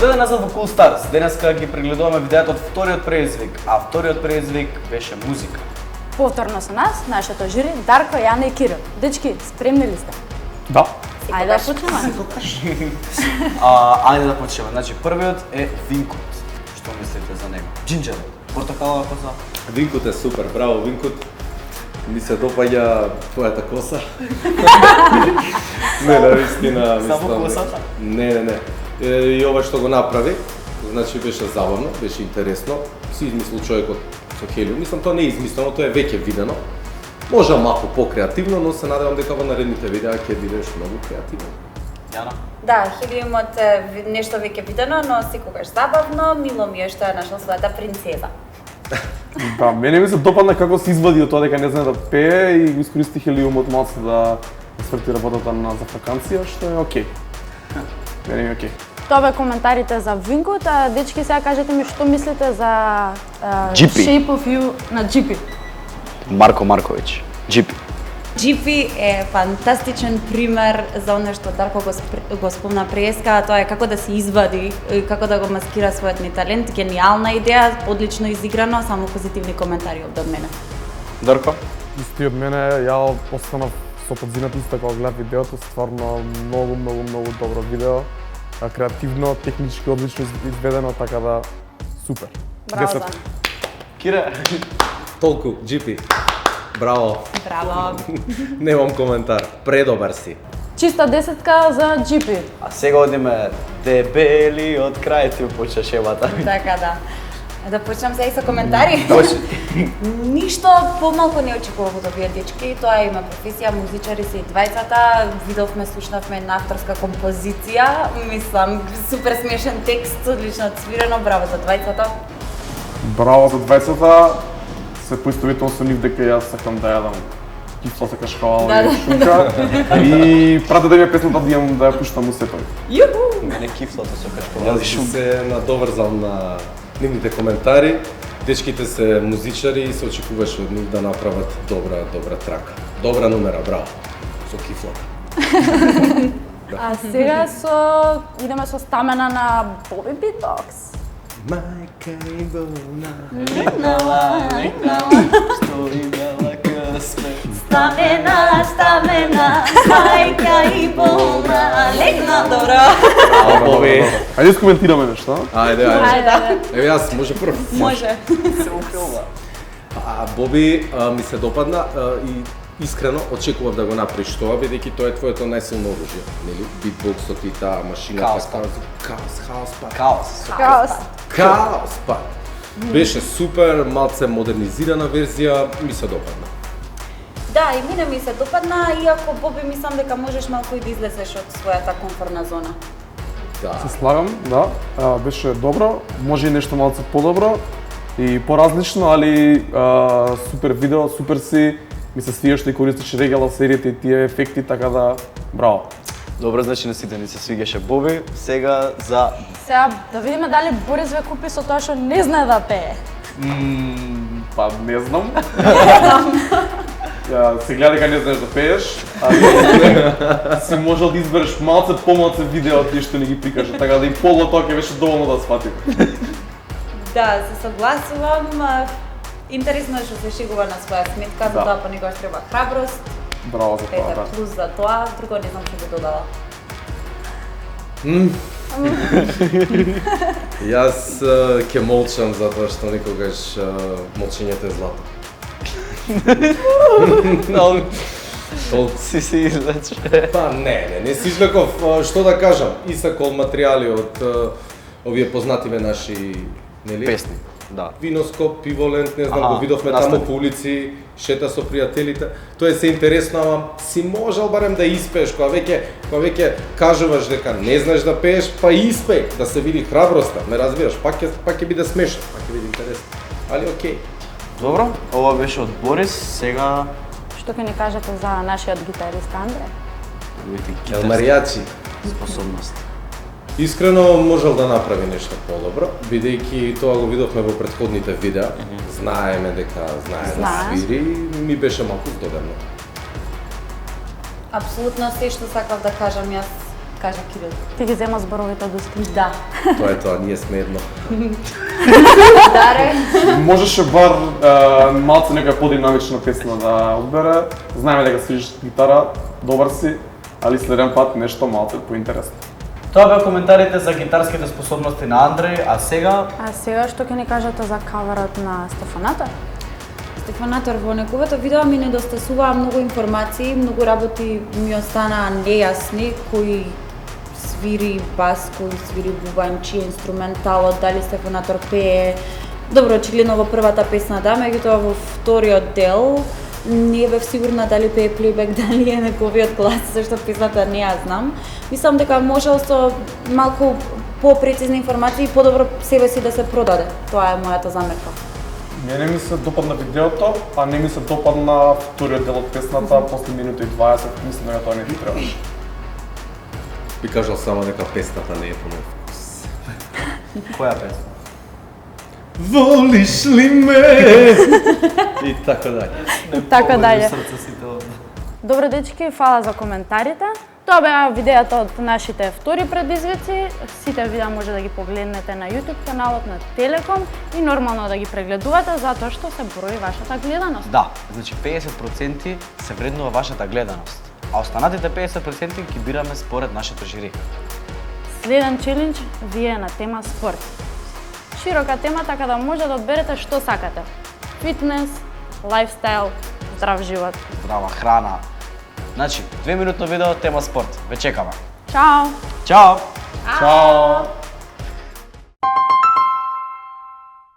Добре назад во Cool Stars. Денеска ги прегледуваме видеото од вториот предизвик, а вториот предизвик беше музика. Повторно со нас, нашето жури, Дарко, Јана и Кирил. Дечки, спремни ли сте? Да. Ајде да почнеме. Ајде да почнеме. Значи, првиот е Винкот. Што мислите за него? Джинџер, портокалова коса. Винкот е супер, браво Винкот. Ми се допаѓа твојата коса. Не, навистина, Само косата? Не. И ова што го направи, значи беше забавно, беше интересно. Си измислил човекот со Хелиум. Мислам, тоа не е измислено, тоа е веќе видено. Може малку покреативно, но се надевам дека во наредните видеа ќе бидеш многу креативно. Јана? Да, Хелиумот е нешто веќе видено, но секогаш забавно, мило ми е што е нашла својата принцеза. Да, мене ми се допадна како се извади од тоа дека не знае да пее и го искористи Хелиумот малку да сврти работата за ваканција, што е окей. Мене ми е окей. Тоа бе коментарите за Винкот, а дечки сега кажете ми што мислите за Джипи. Shape of You на Джипи. Марко Марковиќ. Джипи. Джипи е фантастичен пример за оно што Дарко го спомна преска, тоа е како да се извади, како да го маскира својот ни талент, гениална идеја, одлично изиграно, само позитивни коментари од мене. Дарко? Исти од мене, ја останав со подзината исто кога гледав видеото, стварно многу добро видео. Креативно, технички одлично изведено, така да супер. Браво, 10. Дан. Кире? Толку, Джипи. Браво. Браво. Немам коментар. Предобар си. Чиста десетка за Джипи. А сега одиме дебели од крај ти почна шемата. Така да. Да почнам сега и со коментари. Ништо помалку не очекував од овие дечки, тоа има професија, музичари се и двајцата, видовме, слушнавме една авторска композиција, мислам, супер смешен текст, одлично отсвирено, браво за двајцата. Браво за двајцата. Се поистоветувам со нив дека јас сакам да јадам кифла со кашкавал Да, и шунка. И прате да ми е песната да имам да ја пуштам у сепак. Јуху! Мене кифлата со кашкавал. Јас се надоврзам на нивните коментари. Дечките се музичари и се очекуваше од нив да направат добра трака. Добра номера, браво. Со кифлата. А сега идеме со стамена на Боби Битокс. Мајка и Бона. Што имала късмет. Стамена, мајка и болна, легна добро. Боби. Ајде искоментираме нешто. Ајде. Еве јас може прв. Може. Се укрила. Боби ми се допадна и искрено очекував да го направиш тоа, бидејќи тоа е твоето најсилно оружје, нели? Битбоксот и таа машина, Хаос, па. Беше супер, малце модернизирана верзија, ми се допадна. Да, и мене ми се допадна, иако Боби мислам дека можеш малку и да излезеш од својата комфортна зона. Да. Се слагам, да. Беше добро, може и нешто малце подобро и поразлично, али супер видео, супер си. Ми се свија што и користиш регала серијата и тие ефекти, така да браво. Добро, значи на сите ни се свигаше Боби. Сега за... Сега да видиме дали Борис ве купи со тоа што не знае да пее. Па не знам. Ја се гледа дека не знаеш да пееш, али си можел да избереш помалце видео тие што ни ги прикажа, така да и поло тоа ќе беше доволно да сватим. Да, се согласувам. Интересно е што се шегува на своја сметка, за тоа понекогаш треба храброст. Браво за тоа, Ете, да. плюс за тоа, друго не знам што би додала. Јас ќе молчам затоа што никогаш молчењето е злато. Си излече. Па не си излеков, што да кажам, исакол материјали од овие познативе наши, нели? Песни. Да. Виноскоп, пиволент, не знам, го видовме таму по улици, шета со пријателите. Тоа е се интересно, ама си можел барем да испееш, кога веќе кажуваш дека не знаеш да пееш, па испеј, да се види храброста, ме разбираш, пак ќе биде смешно, пак ќе биде интересно. Али окей. Добро, ова беше од Борис, сега... Што ќе ни кажете за нашиот гитарист Андре? Ел Маријачи. Способност. Искрено можел да направи нешто подобро, бидејќи тоа го видовме во претходните видеа. Знаеме дека знае да свири, ми беше малку здодевно. Апсолутно се што сакав да кажам јас кажа Кирил. Ти ги зема зборовите од уста. Да. Тоа е тоа, ние сме едно. Даре. Можеше бар малце некоја подинамична песна да одбере. Знаеме дека свириш гитара, добар си, али следен пат нешто малце поинтересно. Тоа беа коментарите за гитарските способности на Андреј, а сега А сега што ќе ни кажете за каверот на Стефаната? Стефанатор, во неговото видео ми недостасуваа многу информации, многу работи ми останаа нејасни, кој свири бас, кој свири бубан, чиј е инструменталот, дали Стефанатор пее. Добро, очигледно во првата песна да, меѓутоа во вториот дел не бев сигурна дали пее плейбек, дали е неговиот глас, зашто песната не ја знам. Мислам дека можел со малку попрецизни информации и подобро себе си да се продаде. Тоа е мојата замерка. Мене ми се допадна видеото, а не ми се допадна вториот дел од песната, после минута и 20, мислам дека тоа не ти требаше. Би кажал само дека песната не е по мој вкус. која песна? Волиш ли ме? И така дале. И така дале. Срце сите овде. Добро дечки, фала за коментарите. Тоа беа видеата од нашите втори предизвици. Сите видеа може да ги погледнете на YouTube каналот на Телеком и нормално да ги прегледувате затоа што се брои вашата гледаност. Да, значи 50% се вреднува вашата гледаност, а останатите 50% ги бираме според нашето жири. Следен челендж ви е на тема спорт. Широка тема, така да може да одберете што сакате. Фитнес, лајфстайл, здрав живот. Здрава храна. Значи, 2-минутно видео, тема спорт. Ве чекаме. Чао! Чао! Чао!